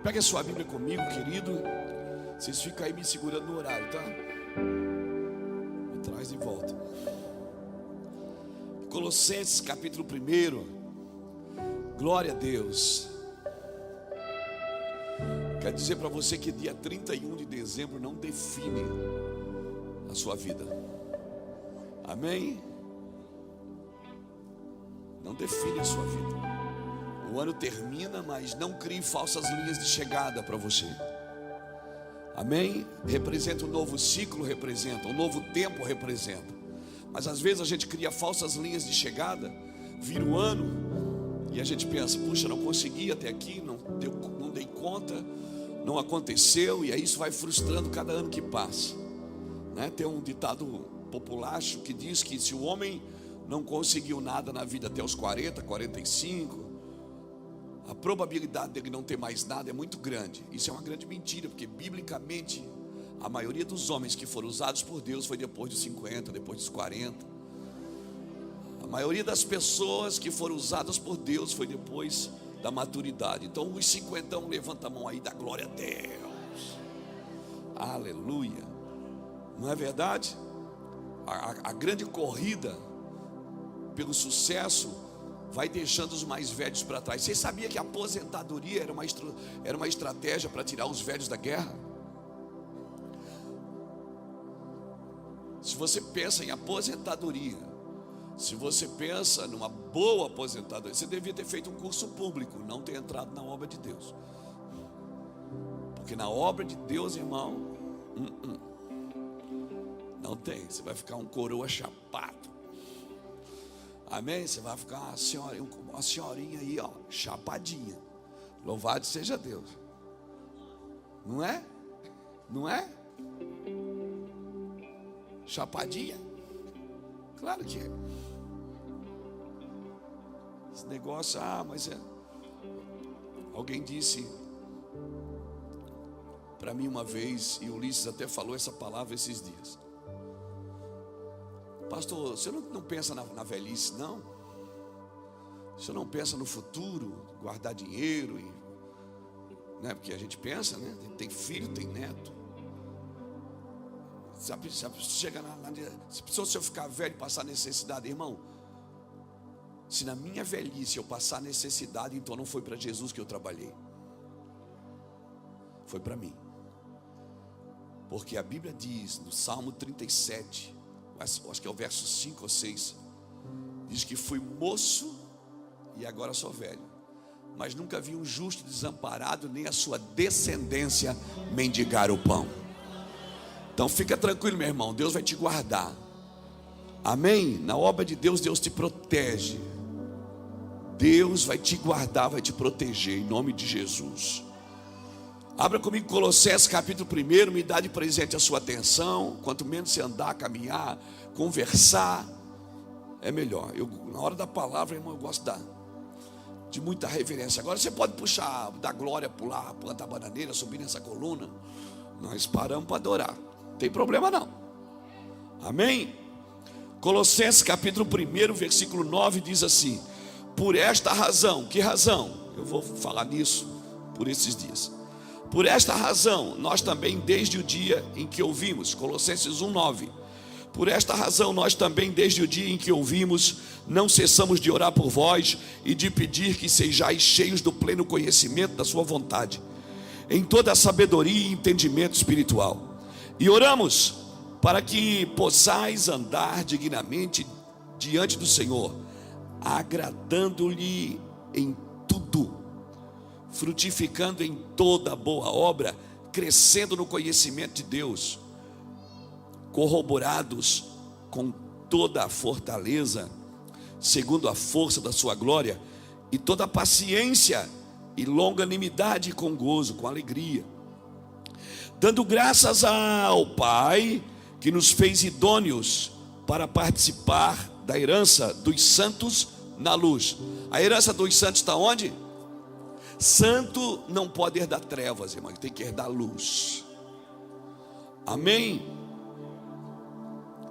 Pega a sua Bíblia comigo, querido. Vocês ficam aí me segurando no horário, tá? Me traz de volta. Colossenses capítulo 1. Glória a Deus. Quero dizer para você que dia 31 de dezembro não define a sua vida. Amém? Não define a sua vida. O ano termina, mas não crie falsas linhas de chegada para você. Amém? Representa um novo ciclo, representa um novo tempo, representa. Mas às vezes a gente cria falsas linhas de chegada, vira o ano e a gente pensa: puxa, não consegui até aqui, não dei conta, não aconteceu, e aí isso vai frustrando cada ano que passa, né? Tem um ditado populacho que diz que se o homem não conseguiu nada na vida até os 40, 45, a probabilidade dele não ter mais nada é muito grande. Isso é uma grande mentira, porque biblicamente a maioria dos homens que foram usados por Deus foi depois dos 50, depois dos 40. A maioria das pessoas que foram usadas por Deus foi depois da maturidade. Então os 50, levanta a mão aí, dá glória a Deus. Aleluia. Não é verdade? A grande corrida pelo sucesso vai deixando os mais velhos para trás. Você sabia que a aposentadoria era uma estratégia para tirar os velhos da guerra? Se você pensa em aposentadoria, se você pensa numa boa aposentadoria, você devia ter feito um curso público, não ter entrado na obra de Deus. Porque na obra de Deus, irmão, não tem. Você vai ficar um coroa chapado. Amém? Você vai ficar uma senhorinha aí, ó, chapadinha. Louvado seja Deus. Não é? Não é? Chapadinha? Claro que é. Esse negócio, mas é. Alguém disse para mim uma vez, e Ulisses até falou essa palavra esses dias: pastor, você não pensa na velhice, não? Você não pensa no futuro, guardar dinheiro, né? Porque a gente pensa, né? Tem filho, tem neto. Sabe, se eu ficar velho e passar necessidade, irmão, se na minha velhice eu passar necessidade, então não foi para Jesus que eu trabalhei, foi para mim. Porque a Bíblia diz no Salmo 37, acho que é o verso 5 ou 6, diz que fui moço e agora sou velho, mas nunca vi um justo desamparado, nem a sua descendência mendigar o pão. Então fica tranquilo, meu irmão, Deus vai te guardar. Amém? Na obra de Deus, Deus te protege. Deus vai te guardar, vai te proteger, em nome de Jesus. Abra comigo Colossenses capítulo 1. Me dá de presente a sua atenção. Quanto menos você andar, caminhar, conversar, é melhor. Na hora da palavra, irmão, eu gosto de muita reverência. Agora você pode puxar, dar glória, pular, plantar bananeira, subir nessa coluna. Nós paramos para adorar, não tem problema não. Amém? Colossenses capítulo 1, versículo 9 diz assim: por esta razão, que razão? Eu vou falar nisso por esses dias. Por esta razão, nós também desde o dia em que ouvimos, Colossenses 1:9. Por esta razão, nós também desde o dia em que ouvimos, não cessamos de orar por vós e de pedir que sejais cheios do pleno conhecimento da sua vontade, em toda a sabedoria e entendimento espiritual. E oramos para que possais andar dignamente diante do Senhor, agradando-lhe em tudo, frutificando em toda boa obra, crescendo no conhecimento de Deus, corroborados com toda a fortaleza, segundo a força da sua glória, e toda a paciência e longanimidade com gozo, com alegria, dando graças ao Pai que nos fez idôneos para participar da herança dos santos na luz. A herança dos santos está onde? Santo não pode herdar trevas, irmão, tem que herdar luz. Amém?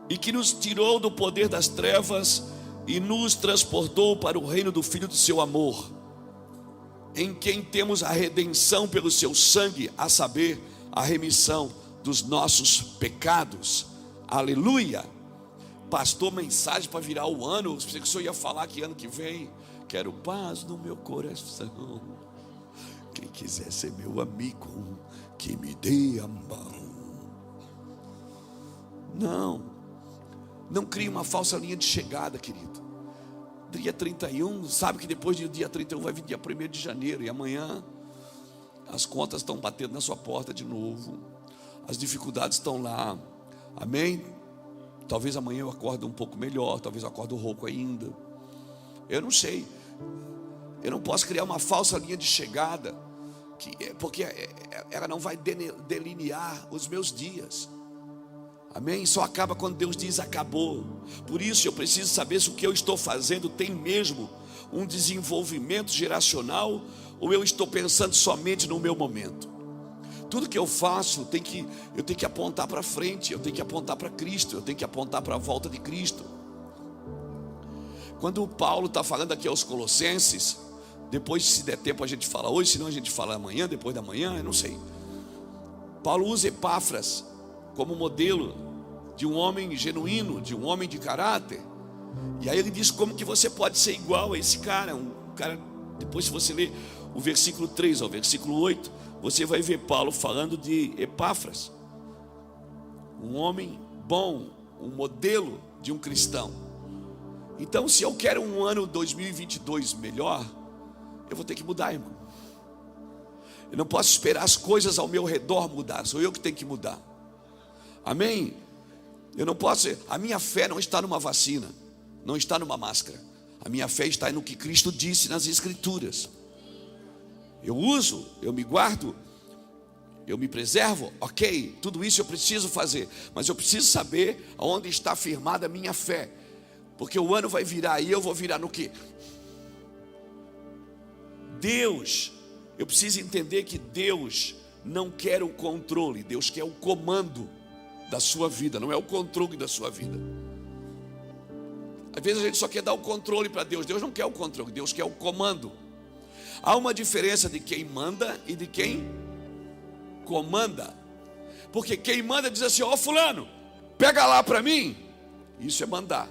E que nos tirou do poder das trevas e nos transportou para o reino do Filho do seu amor, em quem temos a redenção pelo seu sangue, a saber, a remissão dos nossos pecados. Aleluia. Pastor, mensagem para virar o ano. Pensei que o senhor ia falar que ano que vem. Quero paz no meu coração. Quem quiser ser meu amigo, que me dê a mão. Não crie uma falsa linha de chegada, querido. Dia 31, sabe que depois do dia 31 vai vir dia 1º de janeiro. E amanhã as contas estão batendo na sua porta de novo. As dificuldades estão lá. Amém? Talvez amanhã eu acorde um pouco melhor. Talvez eu acorde rouco ainda. Eu não sei. Eu não posso criar uma falsa linha de chegada, porque ela não vai delinear os meus dias. Amém? Só acaba quando Deus diz acabou. Por isso eu preciso saber se o que eu estou fazendo tem mesmo um desenvolvimento geracional, ou eu estou pensando somente no meu momento. Tudo que eu faço eu tenho que apontar para frente, eu tenho que apontar para Cristo, eu tenho que apontar para a volta de Cristo. Quando o Paulo está falando aqui aos Colossenses, depois, se der tempo, a gente fala hoje, senão a gente fala amanhã, depois da manhã, eu não sei. Paulo usa Epáfras como modelo de um homem genuíno, de um homem de caráter. E aí ele diz como que você pode ser igual a esse cara. Um cara, depois se você ler o versículo 3 ao versículo 8, você vai ver Paulo falando de Epáfras, um homem bom, um modelo de um cristão. Então, se eu quero um ano 2022 melhor, eu vou ter que mudar, irmão. Eu não posso esperar as coisas ao meu redor mudar, sou eu que tenho que mudar. Amém? Eu não posso, a minha fé não está numa vacina, não está numa máscara. A minha fé está no que Cristo disse nas Escrituras. Eu uso, eu me guardo, eu me preservo, ok, tudo isso eu preciso fazer, mas eu preciso saber aonde está firmada a minha fé, porque o ano vai virar e eu vou virar no quê? Deus, eu preciso entender que Deus não quer o controle, Deus quer o comando da sua vida, não é o controle da sua vida. Às vezes a gente só quer dar o controle para Deus, Deus não quer o controle, Deus quer o comando. Há uma diferença de quem manda e de quem comanda. Porque quem manda diz assim, ó fulano, pega lá para mim. Isso é mandar.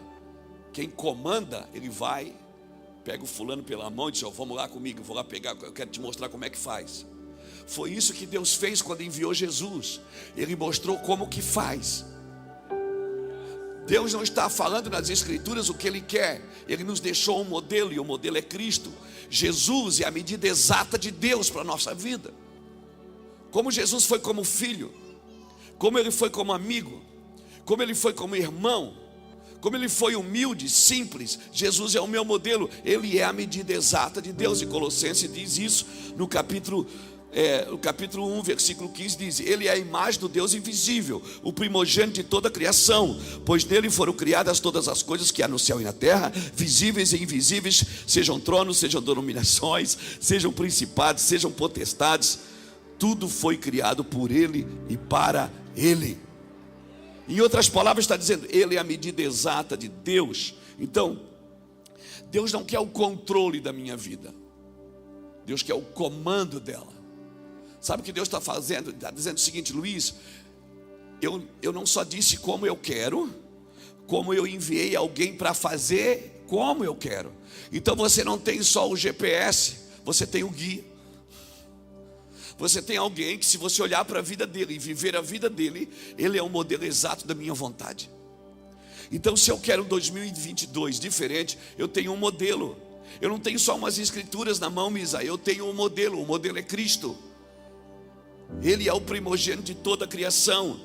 Quem comanda, ele vai, pega o fulano pela mão e diz, ó, vamos lá comigo, vou lá pegar, eu quero te mostrar como é que faz. Foi isso que Deus fez quando enviou Jesus. Ele mostrou como que faz. Deus não está falando nas Escrituras o que Ele quer. Ele nos deixou um modelo e o modelo é Cristo. Jesus é a medida exata de Deus para a nossa vida. Como Jesus foi como filho, como Ele foi como amigo, como Ele foi como irmão, como Ele foi humilde, simples. Jesus é o meu modelo. Ele é a medida exata de Deus. E Colossenses diz isso no capítulo 1, versículo 15 diz, Ele é a imagem do Deus invisível, o primogênito de toda a criação, pois nele foram criadas todas as coisas que há no céu e na terra, visíveis e invisíveis, sejam tronos, sejam dominações, sejam principados, sejam potestades, tudo foi criado por Ele e para Ele. Em outras palavras está dizendo, Ele é a medida exata de Deus. Então, Deus não quer o controle da minha vida, Deus quer o comando dela. Sabe o que Deus está fazendo? Está dizendo o seguinte, Luiz, eu não só disse como eu quero, como eu enviei alguém para fazer como eu quero. Então você não tem só o GPS, você tem o guia. Você tem alguém que, se você olhar para a vida dele e viver a vida dele, ele é o modelo exato da minha vontade. Então, se eu quero 2022 diferente, eu tenho um modelo. Eu não tenho só umas escrituras na mão, Misa, eu tenho um modelo. O modelo é Cristo. Ele é o primogênito de toda a criação.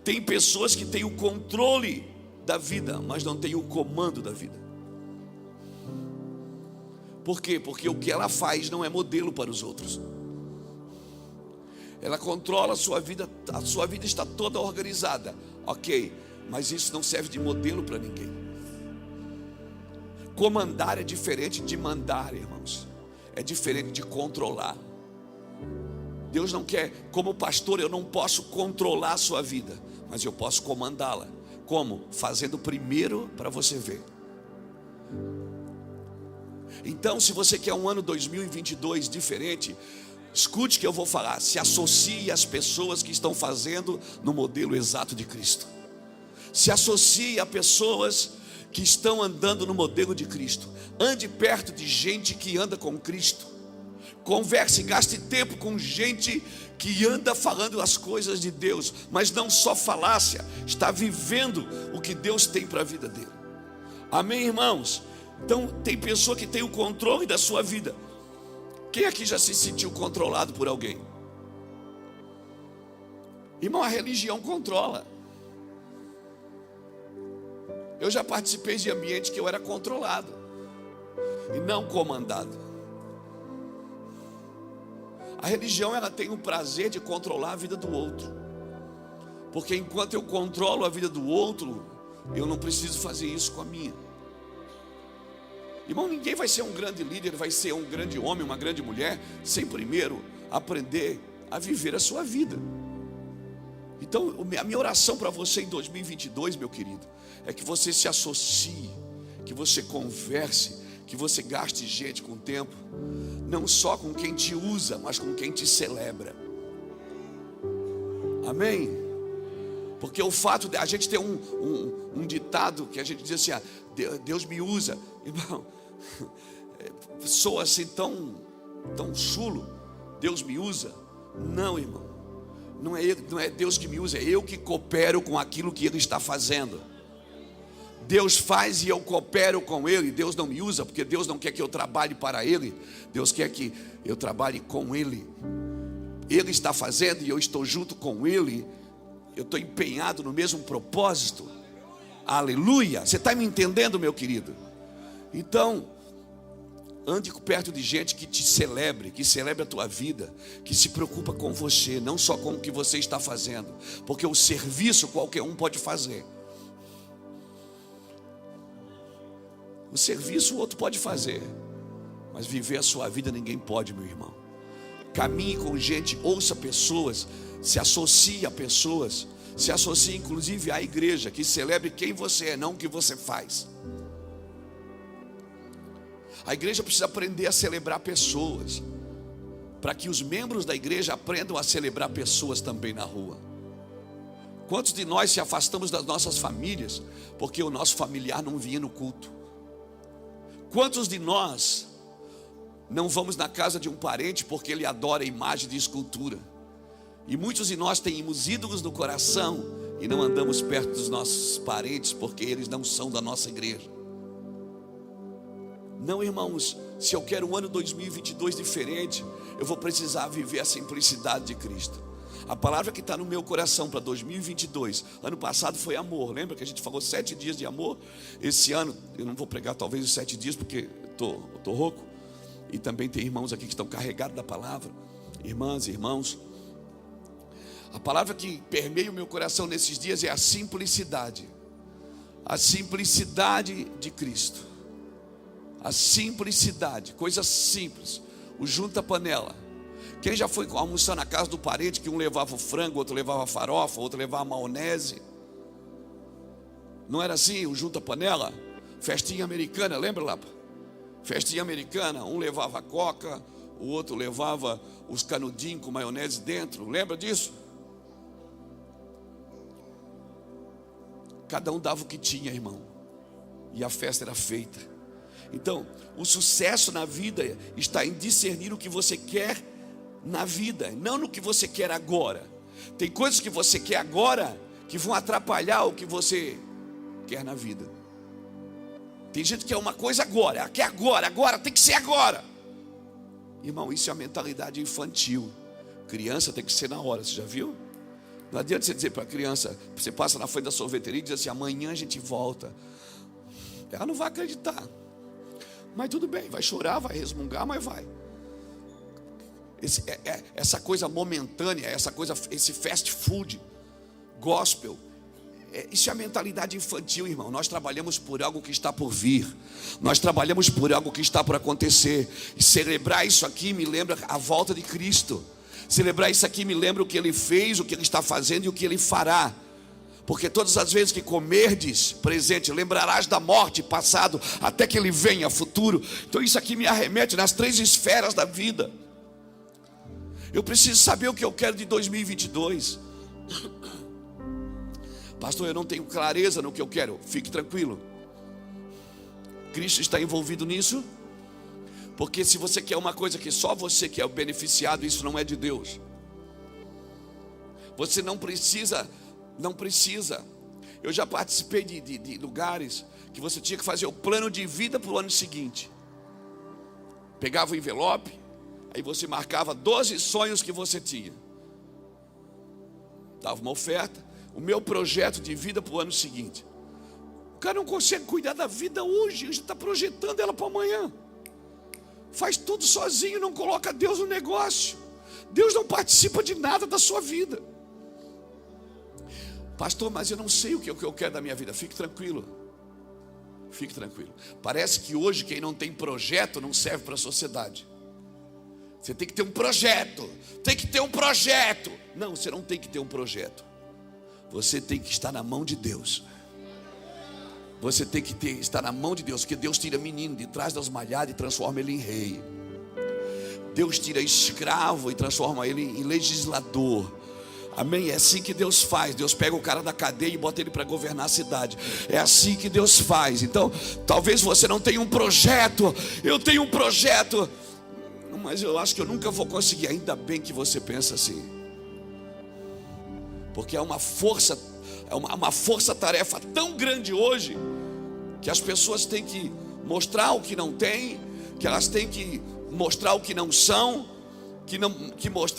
Tem pessoas que têm o controle da vida, mas não têm o comando da vida. Por quê? Porque o que ela faz não é modelo para os outros. Ela controla a sua vida está toda organizada, ok, mas isso não serve de modelo para ninguém. Comandar é diferente de mandar, irmãos. É diferente de controlar. Deus não quer, como pastor eu não posso controlar a sua vida, mas eu posso comandá-la. Como? Fazendo primeiro para você ver. Então, se você quer um ano 2022 diferente, escute o que eu vou falar. Se associe às pessoas que estão fazendo no modelo exato de Cristo. Se associe a pessoas que estão andando no modelo de Cristo. Ande perto de gente que anda com Cristo. Converse, gaste tempo com gente que anda falando as coisas de Deus, mas não só falácia, está vivendo o que Deus tem para a vida dele. Amém, irmãos? Então, tem pessoa que tem o controle da sua vida. Quem aqui já se sentiu controlado por alguém? Irmão, a religião controla. Eu já participei de ambientes que eu era controlado e não comandado. A religião, ela tem o prazer de controlar a vida do outro, porque enquanto eu controlo a vida do outro, eu não preciso fazer isso com a minha. Irmão, ninguém vai ser um grande líder, vai ser um grande homem, uma grande mulher, sem primeiro aprender a viver a sua vida. Então, a minha oração para você em 2022, meu querido, é que você se associe, que você converse, que você gaste gente com tempo, não só com quem te usa, mas com quem te celebra. Amém? Porque o fato de a gente ter um ditado que a gente diz assim, Deus me usa, irmão, soa assim tão chulo, Deus me usa. Não, irmão, não é Deus que me usa, é eu que coopero com aquilo que Ele está fazendo. Deus faz e eu coopero com Ele. Deus não me usa porque Deus não quer que eu trabalhe para Ele, Deus quer que eu trabalhe com Ele. Ele está fazendo e eu estou junto com Ele. Eu estou empenhado no mesmo propósito. Aleluia. Você está me entendendo, meu querido? Então, ande perto de gente que te celebre, que celebre a tua vida, que se preocupa com você, não só com o que você está fazendo, porque o serviço qualquer um pode fazer. O serviço o outro pode fazer, mas viver a sua vida ninguém pode, meu irmão. Caminhe com gente, ouça pessoas, se associe a pessoas, se associe inclusive à igreja, que celebre quem você é, não o que você faz. A igreja precisa aprender a celebrar pessoas, para que os membros da igreja aprendam a celebrar pessoas também na rua. Quantos de nós se afastamos das nossas famílias, porque o nosso familiar não vinha no culto? Quantos de nós não vamos na casa de um parente porque ele adora imagem de escultura? E muitos de nós temos ídolos no coração e não andamos perto dos nossos parentes porque eles não são da nossa igreja. Não, irmãos, se eu quero um ano 2022 diferente, eu vou precisar viver a simplicidade de Cristo. A palavra que está no meu coração para 2022, ano passado foi amor. Lembra que a gente falou 7 dias de amor? Esse ano, eu não vou pregar talvez os 7 dias porque eu tô rouco. E também tem irmãos aqui que estão carregados da palavra. Irmãs e irmãos, a palavra que permeia o meu coração nesses dias é a simplicidade. A simplicidade de Cristo. A simplicidade, coisa simples. O junta-panela. Quem já foi almoçar na casa do parente que um levava o frango, outro levava a farofa, outro levava a maionese? Não era assim o junta-panela? Festinha americana, lembra lá? Festinha americana, um levava a coca, o outro levava os canudinhos com maionese dentro, lembra disso? Cada um dava o que tinha, irmão, e a festa era feita. Então, o sucesso na vida está em discernir o que você quer na vida, não no que você quer agora. Tem coisas que você quer agora que vão atrapalhar o que você quer na vida. Tem gente que quer uma coisa agora, quer agora, tem que ser agora. Irmão, isso é a mentalidade infantil. Criança tem que ser na hora, você já viu? Não adianta você dizer para a criança, você passa na frente da sorveteria e diz assim, amanhã a gente volta. Ela não vai acreditar. Mas tudo bem, vai chorar, vai resmungar, mas vai. Essa coisa momentânea, esse fast food, gospel, isso é a mentalidade infantil, irmão. Nós trabalhamos por algo que está por vir. Nós trabalhamos por algo que está por acontecer. E celebrar isso aqui me lembra a volta de Cristo. Celebrar isso aqui me lembra o que Ele fez, o que Ele está fazendo e o que Ele fará. Porque todas as vezes que comerdes, presente, lembrarás da morte, passado, até que ele venha, futuro. Então isso aqui me arremete nas 3 esferas da vida. Eu preciso saber o que eu quero de 2022. Pastor, eu não tenho clareza no que eu quero. Fique tranquilo. Cristo está envolvido nisso. Porque se você quer uma coisa que só você que é o beneficiado, isso não é de Deus. Você não precisa. Eu já participei de lugares que você tinha que fazer o plano de vida para o ano seguinte. Pegava o envelope, aí você marcava 12 sonhos que você tinha. Dava uma oferta, o meu projeto de vida para o ano seguinte. O cara não consegue cuidar da vida hoje, já está projetando ela para amanhã. Faz tudo sozinho, não coloca Deus no negócio. Deus não participa de nada da sua vida. Pastor, mas eu não sei o que eu quero da minha vida. Fique tranquilo. Fique tranquilo. Parece que hoje quem não tem projeto não serve para a sociedade. Você tem que ter um projeto. Tem que ter um projeto. Não, você não tem que ter um projeto. Você tem que estar na mão de Deus. Você tem que estar na mão de Deus. Porque Deus tira menino de trás das malhadas e transforma ele em rei. Deus tira escravo e transforma ele em legislador. Amém? É assim que Deus faz. Deus pega o cara da cadeia e bota ele para governar a cidade. É assim que Deus faz. Então, talvez você não tenha um projeto. Eu tenho um projeto, mas eu acho que eu nunca vou conseguir. Ainda bem que você pensa assim. Porque é uma força-tarefa tão grande hoje, que as pessoas têm que mostrar o que não têm, que elas têm que mostrar o que não são.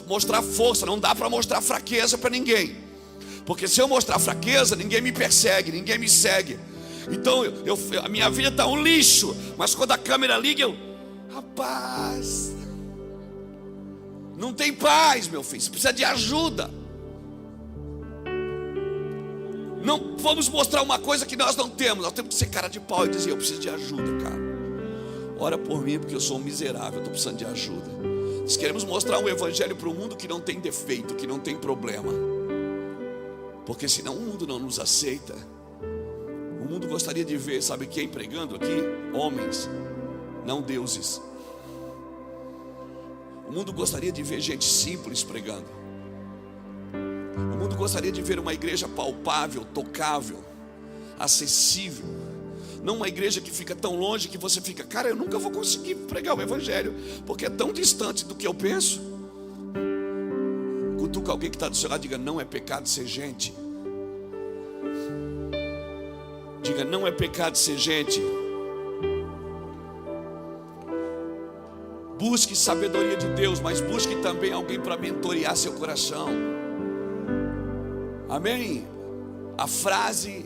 Mostrar força, não dá para mostrar fraqueza para ninguém. Porque se eu mostrar fraqueza, ninguém me persegue, ninguém me segue. Então a minha vida está um lixo. Mas quando a câmera liga, rapaz, não tem paz, meu filho. Você precisa de ajuda. Não vamos mostrar uma coisa que nós não temos. Nós temos que ser cara de pau e dizer: eu preciso de ajuda, cara. Ora por mim, porque eu sou um miserável, estou precisando de ajuda. Nós queremos mostrar um evangelho para o mundo que não tem defeito, que não tem problema. Porque senão o mundo não nos aceita. O mundo gostaria de ver, sabe quem pregando aqui? Homens, não deuses. O mundo gostaria de ver gente simples pregando. O mundo gostaria de ver uma igreja palpável, tocável, acessível. Não uma igreja que fica tão longe que você fica: cara, eu nunca vou conseguir pregar o evangelho, porque é tão distante do que eu penso. Cutuca alguém que está do seu lado e diga: não é pecado ser gente. Diga: não é pecado ser gente. Busque sabedoria de Deus, mas busque também alguém para mentorear seu coração. Amém? A frase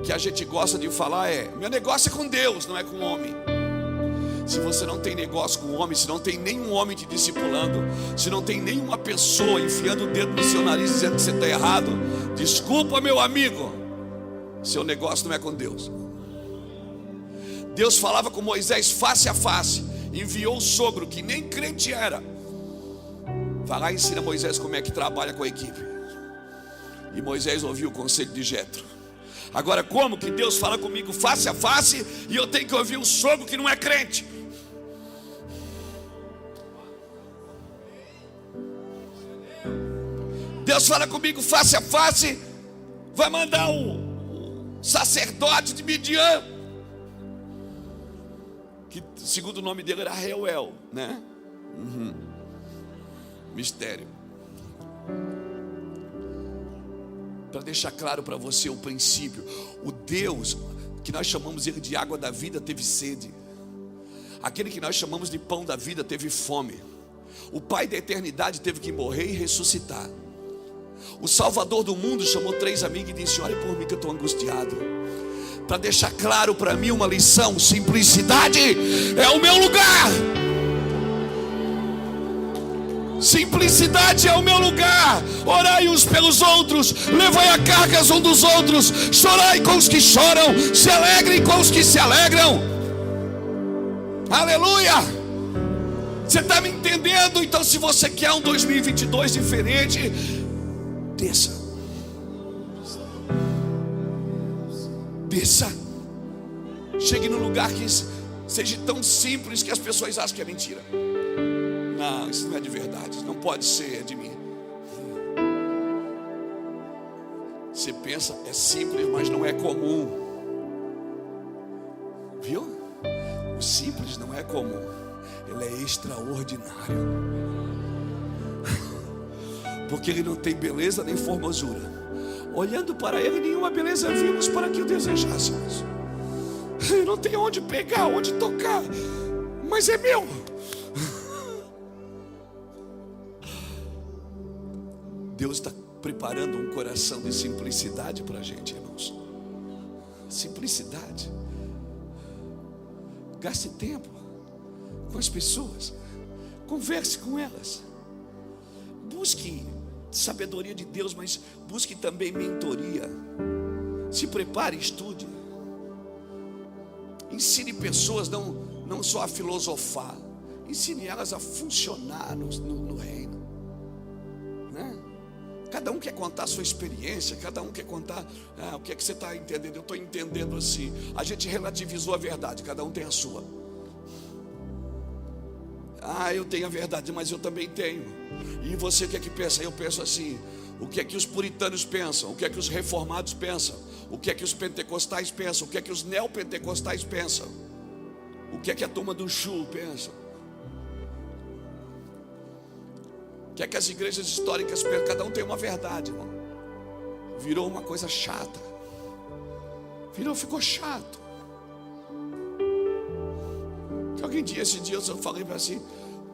que a gente gosta de falar é: meu negócio é com Deus, não é com o homem. Se você não tem negócio com o homem, se não tem nenhum homem te discipulando, se não tem nenhuma pessoa enfiando o dedo no seu nariz dizendo que você está errado, desculpa, meu amigo, seu negócio não é com Deus. Deus falava com Moisés face a face, enviou o sogro que nem crente era. Vai lá e ensina Moisés como é que trabalha com a equipe. E Moisés ouviu o conselho de Jetro. Agora, como que Deus fala comigo face a face e eu tenho que ouvir um sogro que não é crente? Deus fala comigo face a face, vai mandar o sacerdote de Midian, que segundo o nome dele era Reuel, né? Mistério. Para deixar claro para você o princípio: o Deus que nós chamamos ele de água da vida teve sede. Aquele que nós chamamos de pão da vida teve fome. O Pai da eternidade teve que morrer e ressuscitar. O Salvador do mundo chamou 3 amigos e disse: olha por mim que eu estou angustiado. Para deixar claro para mim uma lição: simplicidade é o meu lugar. Simplicidade é o meu lugar. Orai uns pelos outros, levai a cargas um dos outros, chorai com os que choram, se alegrem com os que se alegram. Aleluia. Você está me entendendo? Então, se você quer um 2022 diferente, desça. cresça. Chegue num lugar que seja tão simples que as pessoas acham que é mentira. Não, isso não é de verdade. Não pode ser de mim. Você pensa, é simples, mas não é comum. Viu? O simples não é comum. Ele é extraordinário. Porque ele não tem beleza nem formosura. Olhando para ele, nenhuma beleza vimos para que o desejássemos. Eu não tenho onde pegar, onde tocar, mas é meu. Deus está preparando um coração de simplicidade para a gente, irmãos. Simplicidade. Gaste tempo com as pessoas. Converse com elas. Busque sabedoria de Deus, mas busque também mentoria. Se prepare, estude. Ensine pessoas não só a filosofar, ensine elas a funcionar no reino, né? Cada um quer contar a sua experiência, cada um quer contar o que é que você está entendendo. Eu estou entendendo assim. A gente relativizou a verdade, cada um tem a sua. Eu tenho a verdade, mas eu também tenho. E você o que é que pensa? Eu penso assim. O que é que os puritanos pensam? O que é que os reformados pensam? O que é que os pentecostais pensam? O que é que os neopentecostais pensam? O que é que a turma do Chu pensa? O que é que as igrejas históricas pensam? Cada um tem uma verdade, irmão. Virou uma coisa chata. Ficou chato. Alguém disse, esse dia eu falei assim: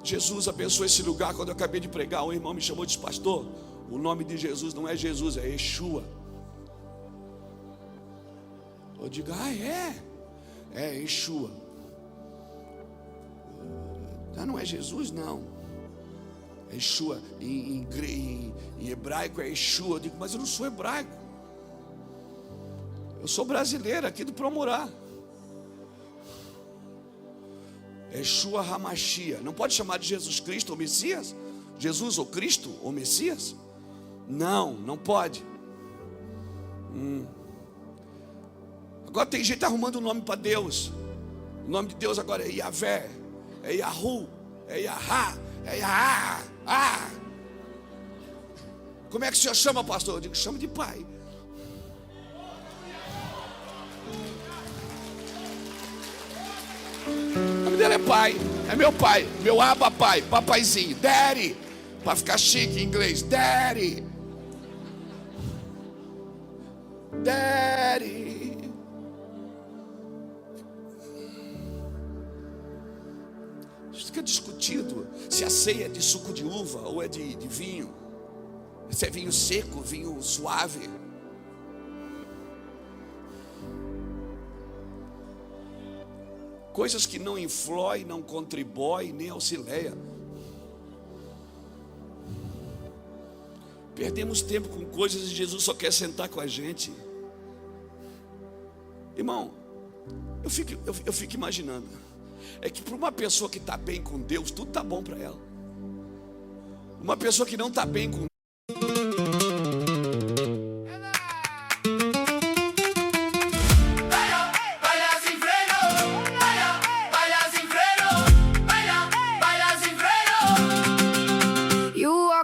Jesus abençoe esse lugar. Quando eu acabei de pregar, um irmão me chamou e disse: pastor, o nome de Jesus não é Jesus, é Yeshua. Eu digo: é Yeshua. Não é Jesus, não. É Yeshua. Em hebraico é Yeshua. Eu digo: mas eu não sou hebraico, eu sou brasileiro aqui do Promurá. Yeshua Hamashia. Não pode chamar de Jesus Cristo ou Messias? Jesus ou Cristo ou Messias? Não pode. Agora tem gente arrumando um nome para Deus. O nome de Deus agora é Yahvé, é Yahu, é Yahá, é Yahá. Como é que o senhor chama, pastor? Eu digo: chama de pai. O nome dele é pai, é meu pai, meu aba pai, papaizinho, daddy, para ficar chique em inglês, daddy. Isso fica discutido se a ceia é de suco de uva ou é de vinho, se é vinho seco, vinho suave. Coisas que não influem, não contribuem, nem auxiliam. Perdemos tempo com coisas e Jesus só quer sentar com a gente. Irmão, eu fico imaginando. É que para uma pessoa que está bem com Deus, tudo está bom para ela. Uma pessoa que não está bem com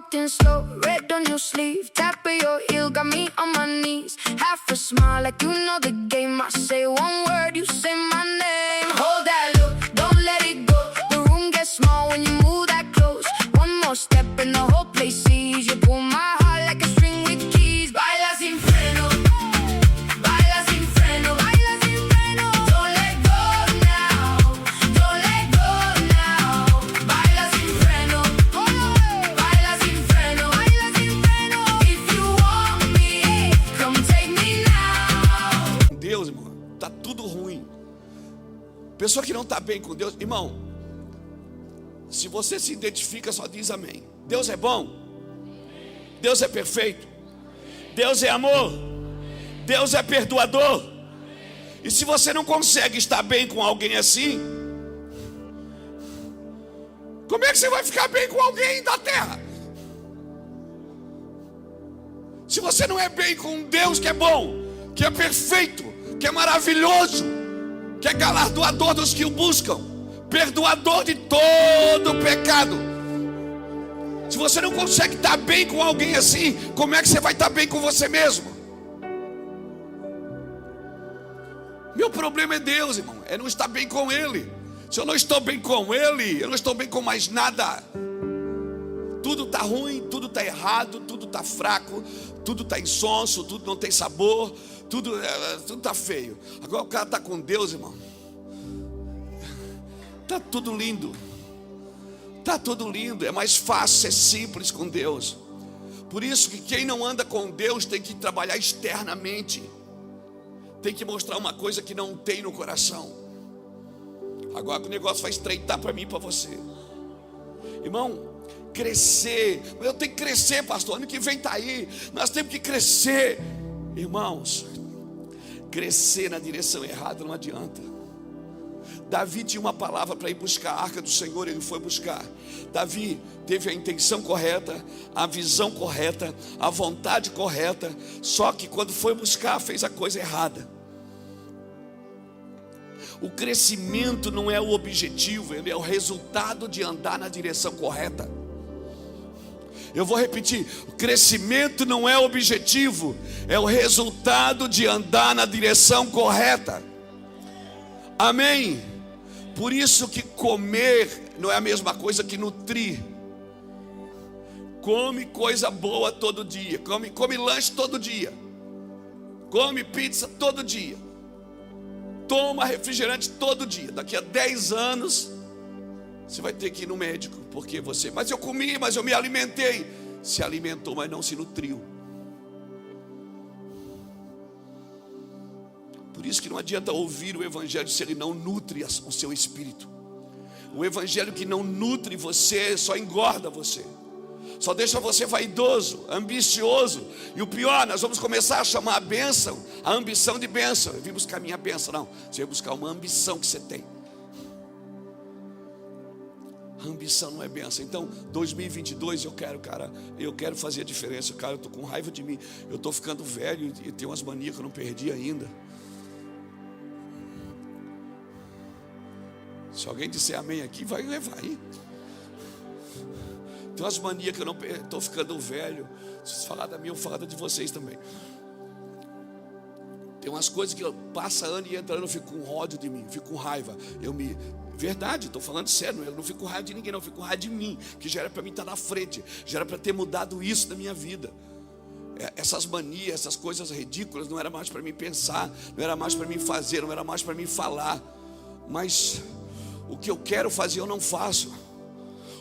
Deus, slow, red on your sleeve, tap of your heel, got me on my knees. Half a smile, like you know the game. I say one word, you say my name. Hold that look, don't let it go. The room gets small when you move that close. One more step and the whole place sees you. Pull my heart like a string with keys. Baila sin freno, baila sin freno, baila sin freno. Don't let go now, don't let go now. Baila sin freno, baila sin freno, baila sin freno. If you want me, come take me now. Deus, irmão, tá tudo ruim. Pessoa que não está bem com Deus, irmão, se você se identifica, só diz amém. Deus é bom, Deus é perfeito, Deus é amor, Deus é perdoador. E se você não consegue estar bem com alguém assim, como é que você vai ficar bem com alguém da terra? Se você não é bem com um Deus que é bom, que é perfeito, que é maravilhoso, que é galardoador dos que o buscam, perdoador de todo pecado. Se você não consegue estar bem com alguém assim, como é que você vai estar bem com você mesmo? Meu problema é Deus, irmão, é não estar bem com Ele. Se eu não estou bem com Ele, eu não estou bem com mais nada. Tudo está ruim, tudo está errado, tudo está fraco, tudo está insonso, tudo não tem sabor, tudo está feio. Agora o cara está com Deus, irmão, está tudo lindo. Está tudo lindo, é mais fácil, é simples com Deus. Por isso que quem não anda com Deus tem que trabalhar externamente, tem que mostrar uma coisa que não tem no coração. Agora que o negócio vai estreitar para mim e para você, irmão, crescer. Eu tenho que crescer, pastor, ano que vem está aí, nós temos que crescer. Irmãos, crescer na direção errada não adianta. Davi tinha uma palavra para ir buscar a arca do Senhor, ele foi buscar. Davi teve a intenção correta, a visão correta, a vontade correta, só que quando foi buscar, fez a coisa errada. O crescimento não é o objetivo, ele é o resultado de andar na direção correta. Eu vou repetir, o crescimento não é o objetivo, é o resultado de andar na direção correta. Amém? Por isso que comer não é a mesma coisa que nutrir. Come coisa boa todo dia, come lanche todo dia, come pizza todo dia, toma refrigerante todo dia. Daqui a 10 anos você vai ter que ir no médico, porque mas eu comi, mas eu me alimentei. Se alimentou, mas não se nutriu. Por isso que não adianta ouvir o evangelho se ele não nutre o seu espírito. O evangelho que não nutre você só engorda você, só deixa você vaidoso, ambicioso. E o pior, nós vamos começar a chamar a bênção, a ambição de bênção. Eu vim buscar a minha bênção, não. Você vai buscar uma ambição que você tem. A ambição não é bênção. Então 2022 eu quero fazer a diferença. Cara, eu estou com raiva de mim, eu estou ficando velho e tenho umas manias que eu não perdi ainda. Se alguém disser amém aqui, vai levar aí. Tem umas manias que eu não estou ficando velho. Se vocês falar da minha, eu falo de vocês também. Tem umas coisas que passa ano e entra ano, eu fico com ódio de mim, fico com raiva. Verdade, estou falando sério, eu não fico com raiva de ninguém, não, eu fico com raiva de mim, que já era para mim estar na frente, já era para ter mudado isso na minha vida. Essas manias, essas coisas ridículas, não era mais para mim pensar, não era mais para mim fazer, não era mais para mim falar. Mas o que eu quero fazer eu não faço.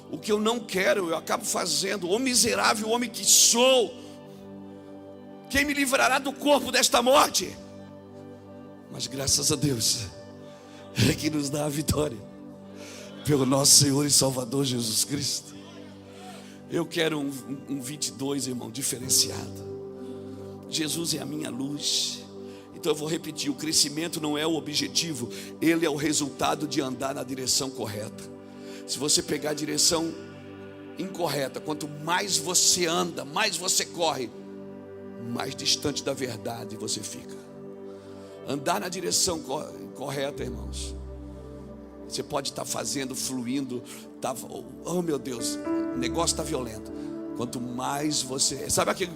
O que eu não quero eu acabo fazendo. Ô miserável homem que sou, quem me livrará do corpo desta morte? Mas graças a Deus é que nos dá a vitória, pelo nosso Senhor e Salvador Jesus Cristo. Eu quero um 22, irmão, diferenciado. Jesus é a minha luz. Então eu vou repetir, o crescimento não é o objetivo, ele é o resultado de andar na direção correta. Se você pegar a direção incorreta, quanto mais você anda, mais você corre, mais distante da verdade você fica. Andar na direção correta, irmãos, você pode estar fazendo, fluindo, oh meu Deus, o negócio está violento. Quanto mais você, sabe aquele,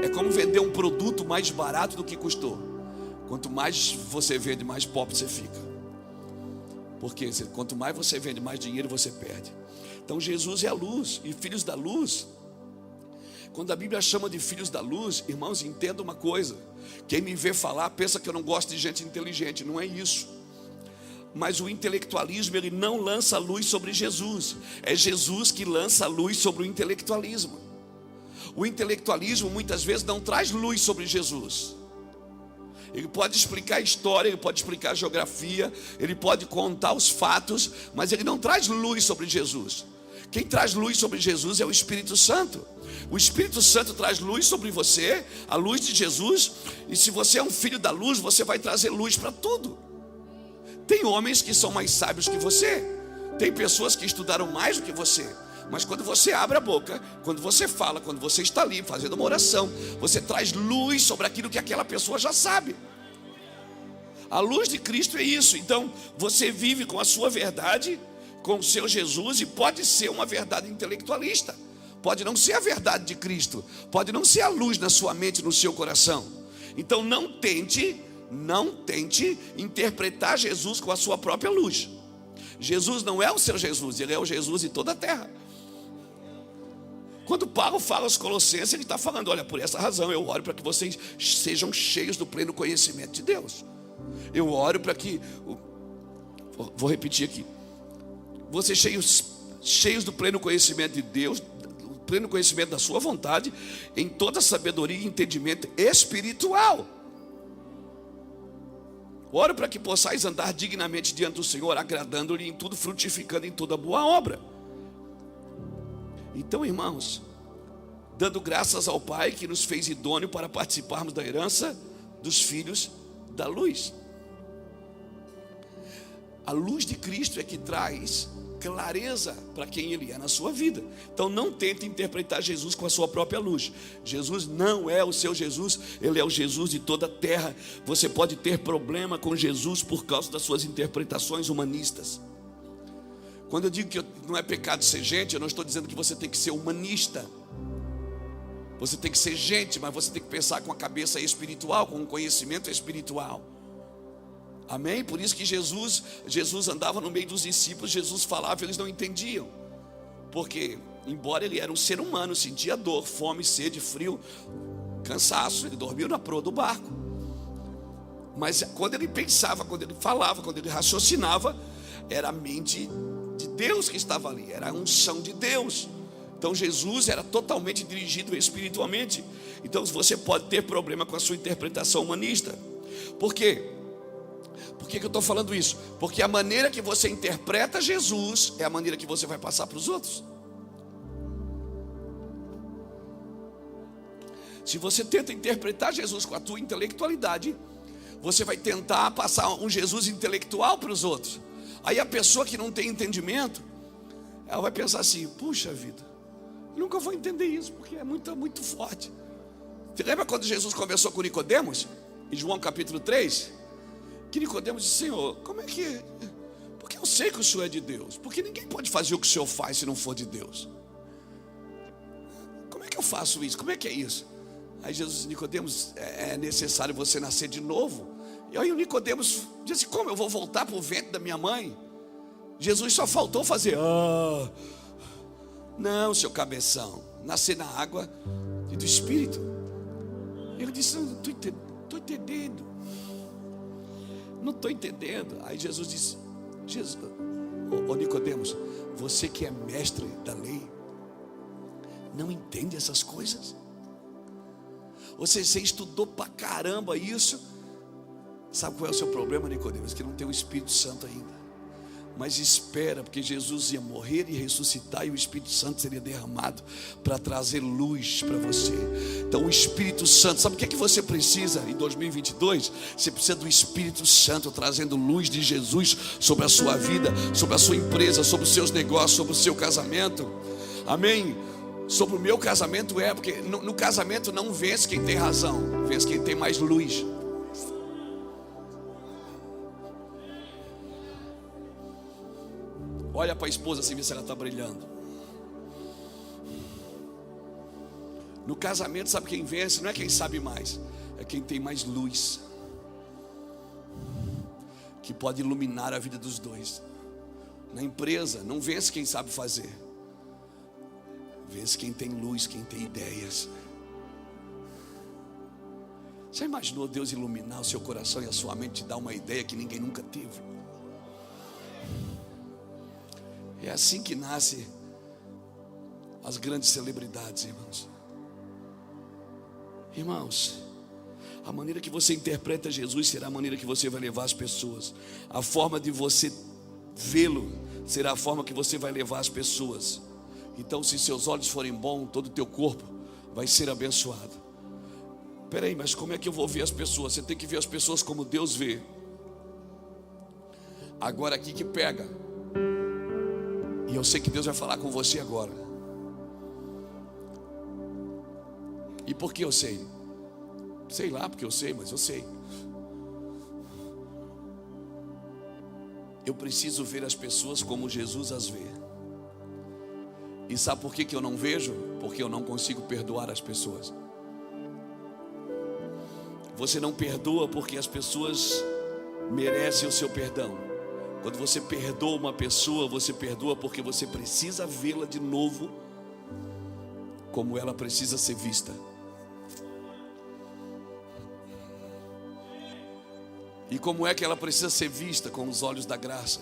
é como vender um produto mais barato do que custou. Quanto mais você vende, mais pobre você fica. Porque quanto mais você vende, mais dinheiro você perde. Então Jesus é a luz, e filhos da luz, quando a Bíblia chama de filhos da luz, irmãos, entenda uma coisa. Quem me vê falar pensa que eu não gosto de gente inteligente, não é isso. Mas o intelectualismo, ele não lança luz sobre Jesus. É Jesus que lança luz sobre o intelectualismo. O intelectualismo muitas vezes não traz luz sobre Jesus. Ele pode explicar a história, ele pode explicar a geografia, ele pode contar os fatos, mas ele não traz luz sobre Jesus. Quem traz luz sobre Jesus é o Espírito Santo. O Espírito Santo traz luz sobre você, a luz de Jesus. E se você é um filho da luz, você vai trazer luz para tudo. Tem homens que são mais sábios que você, tem pessoas que estudaram mais do que você, mas quando você abre a boca, quando você fala, quando você está ali fazendo uma oração, você traz luz sobre aquilo que aquela pessoa já sabe. A luz de Cristo é isso. Então, você vive com a sua verdade, com o seu Jesus, e pode ser uma verdade intelectualista. Pode não ser a verdade de Cristo. Pode não ser a luz na sua mente, no seu coração. Então, não tente interpretar Jesus com a sua própria luz. Jesus não é o seu Jesus, ele é o Jesus de toda a terra. Quando Paulo fala aos Colossenses, ele está falando: olha, por essa razão eu oro para que vocês sejam cheios do pleno conhecimento de Deus. Eu oro para que, vou repetir aqui, vocês cheios do pleno conhecimento de Deus, do pleno conhecimento da sua vontade, em toda sabedoria e entendimento espiritual. Oro para que possais andar dignamente diante do Senhor, agradando-lhe em tudo, frutificando em toda boa obra. Então, irmãos, dando graças ao Pai que nos fez idôneo para participarmos da herança dos filhos da luz. A luz de Cristo é que traz clareza para quem Ele é na sua vida. Então não tente interpretar Jesus com a sua própria luz. Jesus não é o seu Jesus, Ele é o Jesus de toda a terra. Você pode ter problema com Jesus por causa das suas interpretações humanistas. Quando eu digo que não é pecado ser gente, eu não estou dizendo que você tem que ser humanista. Você tem que ser gente, mas você tem que pensar com a cabeça espiritual, com um conhecimento espiritual. Amém? Por isso que Jesus andava no meio dos discípulos, Jesus falava e eles não entendiam. Porque, embora ele era um ser humano, sentia dor, fome, sede, frio, cansaço, ele dormiu na proa do barco. Mas quando ele pensava, quando ele falava, quando ele raciocinava, era a mente de Deus que estava ali, era a unção de Deus. Então Jesus era totalmente dirigido espiritualmente. Então você pode ter problema com a sua interpretação humanista. Por quê? Por que eu estou falando isso? Porque a maneira que você interpreta Jesus é a maneira que você vai passar para os outros. Se você tenta interpretar Jesus com a tua intelectualidade, você vai tentar passar um Jesus intelectual para os outros. Aí a pessoa que não tem entendimento, ela vai pensar assim: puxa vida, eu nunca vou entender isso, porque é muito forte. Você lembra quando Jesus conversou com Nicodemos, em João capítulo 3? Que Nicodemos disse: Senhor, como é que... Porque eu sei que o Senhor é de Deus. Porque ninguém pode fazer o que o Senhor faz se não for de Deus. Como é que eu faço isso? Como é que é isso? Aí Jesus disse: Nicodemos, é necessário você nascer de novo. E aí o Nicodemos disse: como eu vou voltar para o ventre da minha mãe? Jesus só faltou fazer: não, seu cabeção, nascer na água e do Espírito. Ele disse: não estou entendendo. Não estou entendendo. Aí Jesus disse: Nicodemos, você que é mestre da lei, não entende essas coisas? Você estudou pra caramba isso. Sabe qual é o seu problema, Nicodemos? Que não tem o Espírito Santo ainda. Mas espera, porque Jesus ia morrer e ressuscitar, e o Espírito Santo seria derramado para trazer luz para você. Então o Espírito Santo, sabe o que é que você precisa em 2022? Você precisa do Espírito Santo trazendo luz de Jesus sobre a sua vida, sobre a sua empresa, sobre os seus negócios, sobre o seu casamento. Amém? Sobre o meu casamento porque no casamento não vence quem tem razão, vence quem tem mais luz. Olha para a esposa assim, vê se ela está brilhando. No casamento, sabe quem vence? Não é quem sabe mais, é quem tem mais luz, que pode iluminar a vida dos dois. Na empresa, não vence quem sabe fazer, vence quem tem luz, quem tem ideias. Já imaginou Deus iluminar o seu coração e a sua mente, te dar uma ideia que ninguém nunca teve? É assim que nascem as grandes celebridades, irmãos. Irmãos, a maneira que você interpreta Jesus será a maneira que você vai levar as pessoas. A forma de você vê-lo será a forma que você vai levar as pessoas. Então, se seus olhos forem bons, todo o teu corpo vai ser abençoado. Peraí, mas como é que eu vou ver as pessoas? Você tem que ver as pessoas como Deus vê. Agora aqui que pega. E eu sei que Deus vai falar com você agora. E por que eu sei? Sei lá porque eu sei, mas eu sei. Eu preciso ver as pessoas como Jesus as vê. E sabe por que eu não vejo? Porque eu não consigo perdoar as pessoas. Você não perdoa porque as pessoas merecem o seu perdão. Quando você perdoa uma pessoa, você perdoa porque você precisa vê-la de novo como ela precisa ser vista. E como é que ela precisa ser vista? Com os olhos da graça.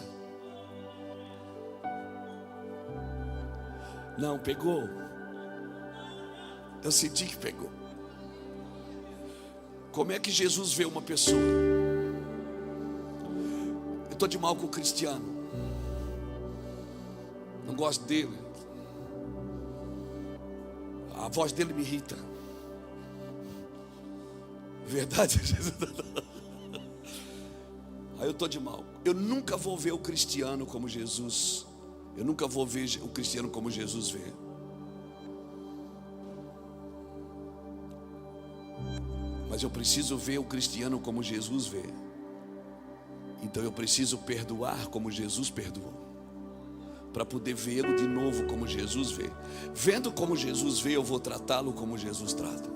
Não, pegou. Eu senti que pegou. Como é que Jesus vê uma pessoa? Eu estou de mal com o Cristiano. Não gosto dele. A voz dele me irrita. Verdade? Aí eu estou de mal. Eu nunca vou ver o cristiano como Jesus. Eu nunca vou ver o cristiano como Jesus vê. Mas eu preciso ver o cristiano como Jesus vê. Então eu preciso perdoar como Jesus perdoou, para poder vê-lo de novo como Jesus vê. Vendo como Jesus vê, eu vou tratá-lo como Jesus trata.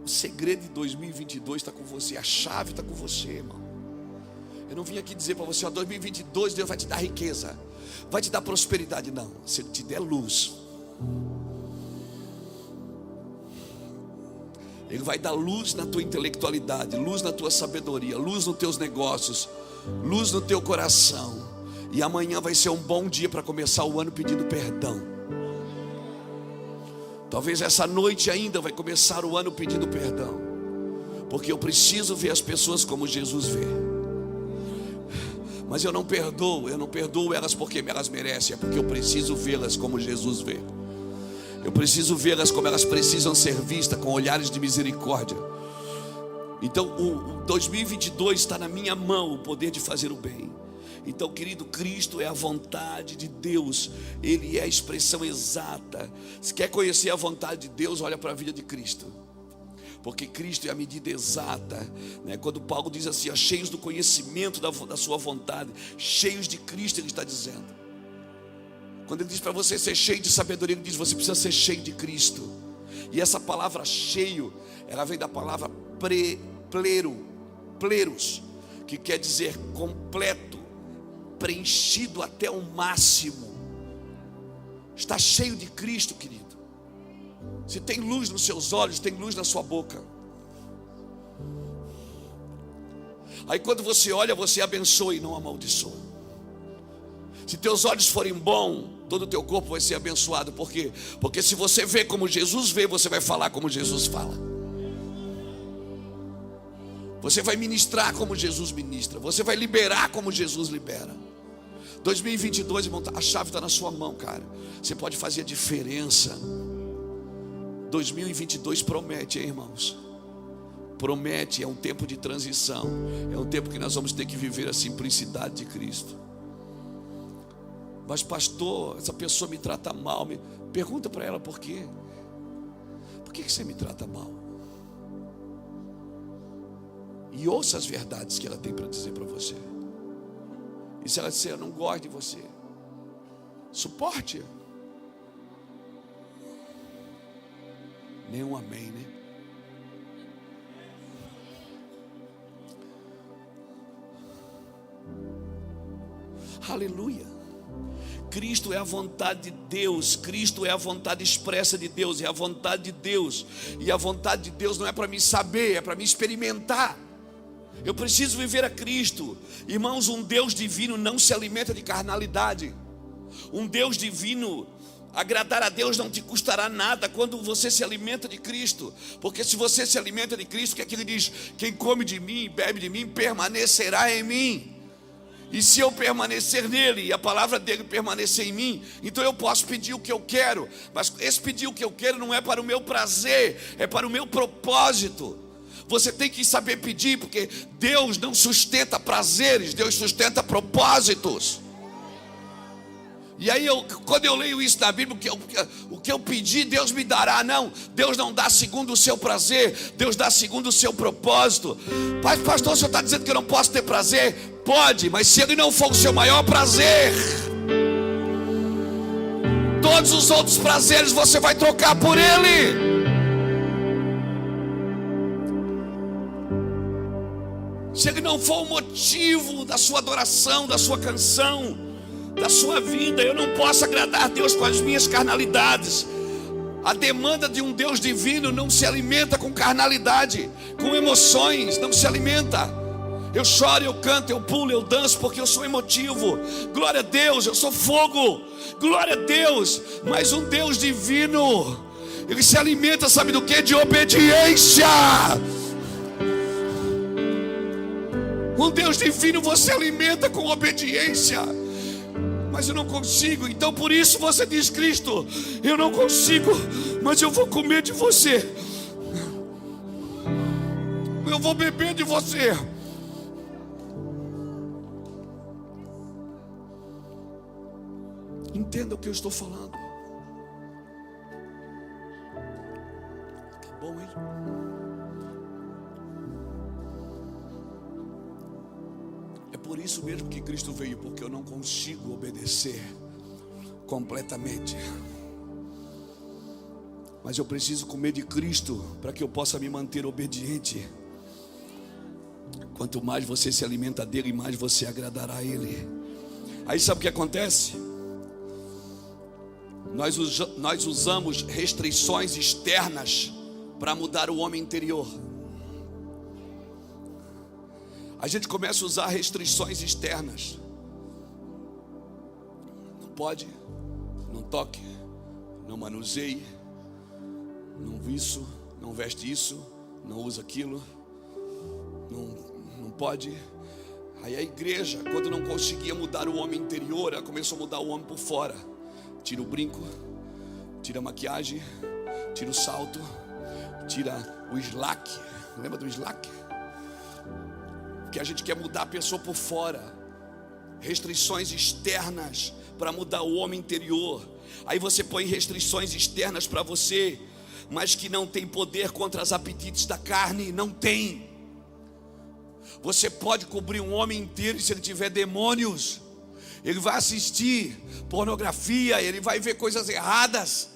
O segredo de 2022 está com você. A chave está com você, irmão. Eu não vim aqui dizer para você, 2022 Deus vai te dar riqueza, vai te dar prosperidade. Não, se Ele te der luz, Ele vai dar luz na tua intelectualidade, luz na tua sabedoria, luz nos teus negócios, luz no teu coração. E amanhã vai ser um bom dia para começar o ano pedindo perdão. Talvez essa noite ainda vai começar o ano pedindo perdão, porque eu preciso ver as pessoas como Jesus vê. Mas eu não perdoo elas porque elas merecem, é porque eu preciso vê-las como Jesus vê. Eu preciso vê-las como elas precisam ser vistas, com olhares de misericórdia. Então o 2022 está na minha mão, o poder de fazer o bem. Então, querido, Cristo é a vontade de Deus. Ele é a expressão exata. Se quer conhecer a vontade de Deus, olha para a vida de Cristo, porque Cristo é a medida exata, né? Quando Paulo diz assim, cheios do conhecimento da sua vontade, cheios de Cristo, ele está dizendo. Quando ele diz para você ser cheio de sabedoria, ele diz, você precisa ser cheio de Cristo. E essa palavra cheio, ela vem da palavra pleros, que quer dizer completo, preenchido até o máximo. Está cheio de Cristo, querido. Se tem luz nos seus olhos, tem luz na sua boca. Aí quando você olha, você abençoa e não amaldiçoa. Se teus olhos forem bons, todo o teu corpo vai ser abençoado. Por quê? Porque se você vê como Jesus vê, você vai falar como Jesus fala. Você vai ministrar como Jesus ministra. Você vai liberar como Jesus libera. 2022, irmão, a chave está na sua mão, cara. Você pode fazer a diferença. 2022 promete, hein, irmãos? Promete, é um tempo de transição. É um tempo que nós vamos ter que viver a simplicidade de Cristo. Mas pastor, essa pessoa me trata mal. Pergunta para ela por quê. Por que você me trata mal? E ouça as verdades que ela tem para dizer para você. E se ela disser, eu não gosto de você, suporte. Nenhum amém, né? Aleluia. Cristo é a vontade de Deus. Cristo é a vontade expressa de Deus. É a vontade de Deus. E a vontade de Deus não é para mim saber, é para mim experimentar. Eu preciso viver a Cristo. Irmãos, um Deus divino não se alimenta de carnalidade. Um Deus divino, agradar a Deus não te custará nada quando você se alimenta de Cristo. Porque se você se alimenta de Cristo, que aquilo diz, quem come de mim e bebe de mim, permanecerá em mim. E se eu permanecer nele, e a palavra dele permanecer em mim, então eu posso pedir o que eu quero. Mas esse pedir o que eu quero não é para o meu prazer, é para o meu propósito. Você tem que saber pedir, porque Deus não sustenta prazeres, Deus sustenta propósitos. E aí, quando eu leio isso na Bíblia, o que eu pedi, Deus me dará. Não, Deus não dá segundo o seu prazer, Deus dá segundo o seu propósito. Pastor, o senhor está dizendo que eu não posso ter prazer? Pode, mas se ele não for o seu maior prazer, todos os outros prazeres você vai trocar por ele. Se ele não for o motivo da sua adoração, da sua canção, da sua vida, eu não posso agradar a Deus com as minhas carnalidades. A demanda de um Deus divino não se alimenta com carnalidade, com emoções, não se alimenta. Eu choro, eu canto, eu pulo, eu danço, porque eu sou emotivo. Glória a Deus, eu sou fogo. Glória a Deus. Mas um Deus divino, ele se alimenta, sabe do que? De obediência. Um Deus divino você alimenta com obediência. Mas eu não consigo, então por isso você diz: Cristo, eu não consigo, mas eu vou comer de você, eu vou beber de você. Entenda o que eu estou falando. Tá bom, hein? É por isso mesmo que Cristo veio, porque eu não consigo obedecer completamente. Mas eu preciso comer de Cristo para que eu possa me manter obediente. Quanto mais você se alimenta dele, mais você agradará a ele. Aí sabe o que acontece? Nós usamos restrições externas para mudar o homem interior. A gente começa a usar restrições externas. Não pode, não toque, não manuseie, não isso, não veste isso, não usa aquilo, não pode. Aí a igreja, quando não conseguia mudar o homem interior, ela começou a mudar o homem por fora. Tira o brinco, tira a maquiagem, tira o salto, tira o slack. Lembra do slack? Que a gente quer mudar a pessoa por fora. Restrições externas para mudar o homem interior. Aí você põe restrições externas para você, mas que não tem poder contra os apetites da carne. Não tem. Você pode cobrir um homem inteiro, e se ele tiver demônios, ele vai assistir pornografia, ele vai ver coisas erradas.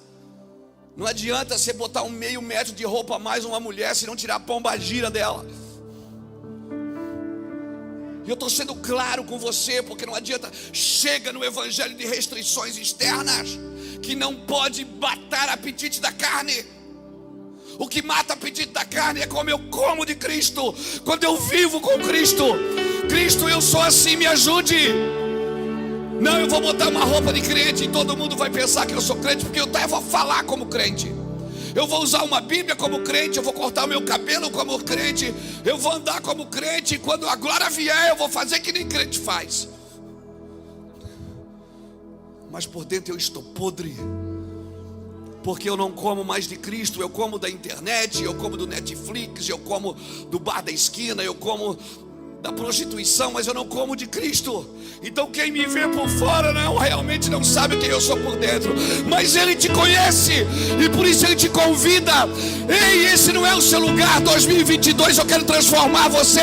Não adianta você botar um meio metro de roupa a mais uma mulher, se não tirar a pombagira dela. E eu estou sendo claro com você, porque não adianta. Chega no evangelho de restrições externas, que não pode matar o apetite da carne. O que mata o apetite da carne é como eu como de Cristo. Quando eu vivo com Cristo. Cristo, eu sou assim, me ajude. Não, eu vou botar uma roupa de crente e todo mundo vai pensar que eu sou crente, porque eu vou falar como crente. Eu vou usar uma Bíblia como crente, eu vou cortar o meu cabelo como crente, eu vou andar como crente, e quando a glória vier, eu vou fazer que nem crente faz. Mas por dentro eu estou podre, porque eu não como mais de Cristo, eu como da internet, eu como do Netflix, eu como do bar da esquina, eu como da prostituição, mas eu não como de Cristo. Então quem me vê por fora realmente não sabe quem eu sou por dentro, mas Ele te conhece, e por isso Ele te convida. Ei, esse não é o seu lugar. 2022 eu quero transformar você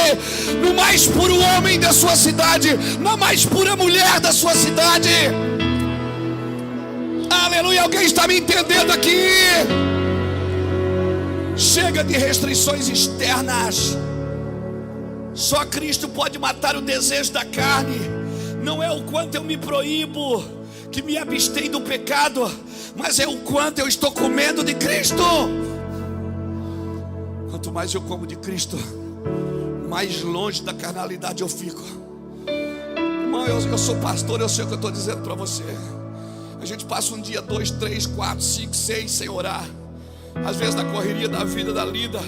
no mais puro homem da sua cidade, na mais pura mulher da sua cidade. Aleluia, alguém está me entendendo aqui? Chega de restrições externas. Só Cristo pode matar o desejo da carne. Não é o quanto eu me proíbo, que me abstém do pecado, mas é o quanto eu estou comendo de Cristo. Quanto mais eu como de Cristo, mais longe da carnalidade eu fico. Irmão, eu sou pastor, eu sei o que eu estou dizendo para você. A gente passa um dia, 2, 3, 4, 5, 6 sem orar. Às vezes na correria da vida, da lida.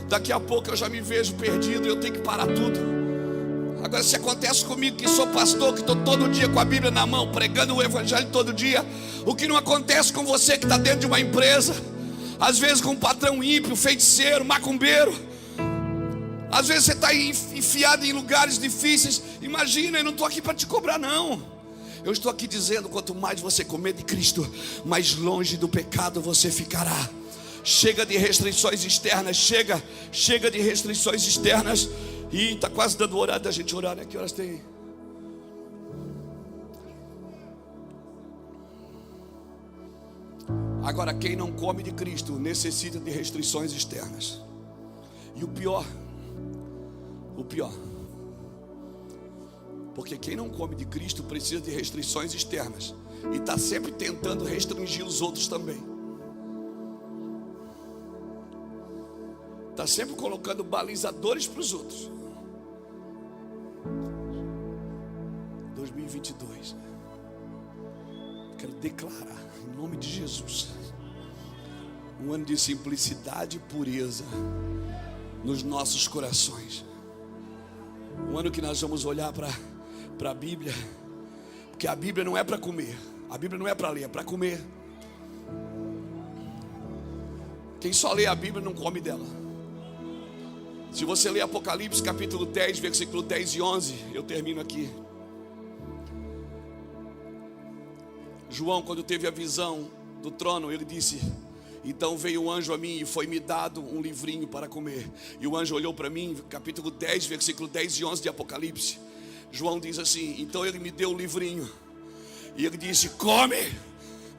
Daqui a pouco eu já me vejo perdido e eu tenho que parar tudo. Agora, se acontece comigo, que sou pastor, que estou todo dia com a Bíblia na mão, pregando o evangelho todo dia, o que não acontece com você que está dentro de uma empresa, às vezes com um patrão ímpio, feiticeiro, macumbeiro, às vezes você está enfiado em lugares difíceis. Imagina, eu não estou aqui para te cobrar não. Eu estou aqui dizendo, quanto mais você comer de Cristo, mais longe do pecado você ficará. Chega de restrições externas, chega de restrições externas. E está quase dando horário da gente orar, né? Que horas tem? Agora, quem não come de Cristo necessita de restrições externas. E o pior, porque quem não come de Cristo precisa de restrições externas e está sempre tentando restringir os outros também. Está sempre colocando balizadores para os outros. 2022, quero declarar em nome de Jesus um ano de simplicidade e pureza nos nossos corações. Um ano que nós vamos olhar para a Bíblia, porque a Bíblia não é para comer, a Bíblia não é para ler, é para comer. Quem só lê a Bíblia não come dela. Se você ler Apocalipse capítulo 10, versículo 10 e 11, eu termino aqui. João, quando teve a visão do trono, ele disse: então veio um anjo a mim e foi-me dado um livrinho para comer. E o anjo olhou para mim, capítulo 10, versículo 10 e 11 de Apocalipse. João diz assim: então ele me deu o livrinho e ele disse: come.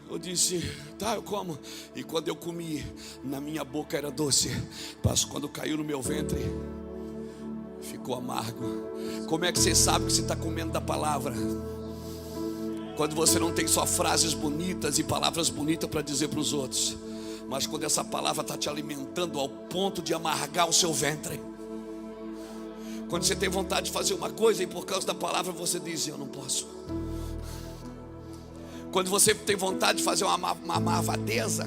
Eu disse: tá, eu como. E quando eu comi, na minha boca era doce, mas quando caiu no meu ventre, ficou amargo. Como é que você sabe que você está comendo da palavra? Quando você não tem só frases bonitas e palavras bonitas para dizer para os outros, mas quando essa palavra está te alimentando ao ponto de amargar o seu ventre. Quando você tem vontade de fazer uma coisa e por causa da palavra você diz: eu não posso. Quando você tem vontade de fazer uma marvadeza,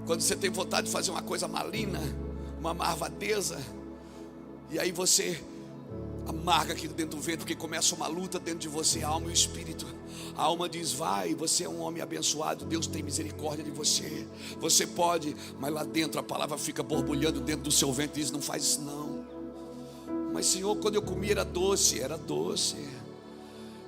quando você tem vontade de fazer uma coisa maligna, uma marvadeza, e aí você amarga aquilo dentro do ventre, porque começa uma luta dentro de você, a alma e o espírito. A alma diz: vai, você é um homem abençoado, Deus tem misericórdia de você, você pode. Mas lá dentro a palavra fica borbulhando dentro do seu ventre e diz: não faz isso não. Mas Senhor, quando eu comi era doce.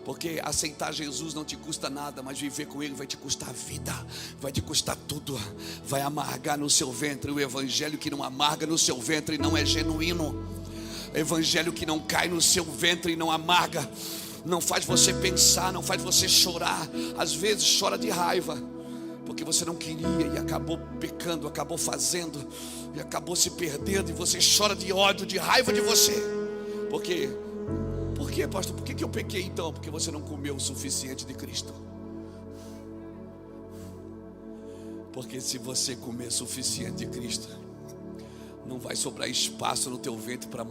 Porque aceitar Jesus não te custa nada, mas viver com Ele vai te custar a vida, vai te custar tudo, vai amargar no seu ventre. O evangelho que não amarga no seu ventre não é genuíno. O evangelho que não cai no seu ventre e não amarga, não faz você pensar, não faz você chorar. Às vezes chora de raiva, porque você não queria e acabou pecando, acabou fazendo e acabou se perdendo, e você chora de ódio, de raiva de você. Por quê? Por quê, pastor? Por que eu pequei então? Porque você não comeu o suficiente de Cristo. Porque se você comer o suficiente de Cristo, não vai sobrar espaço no teu ventre para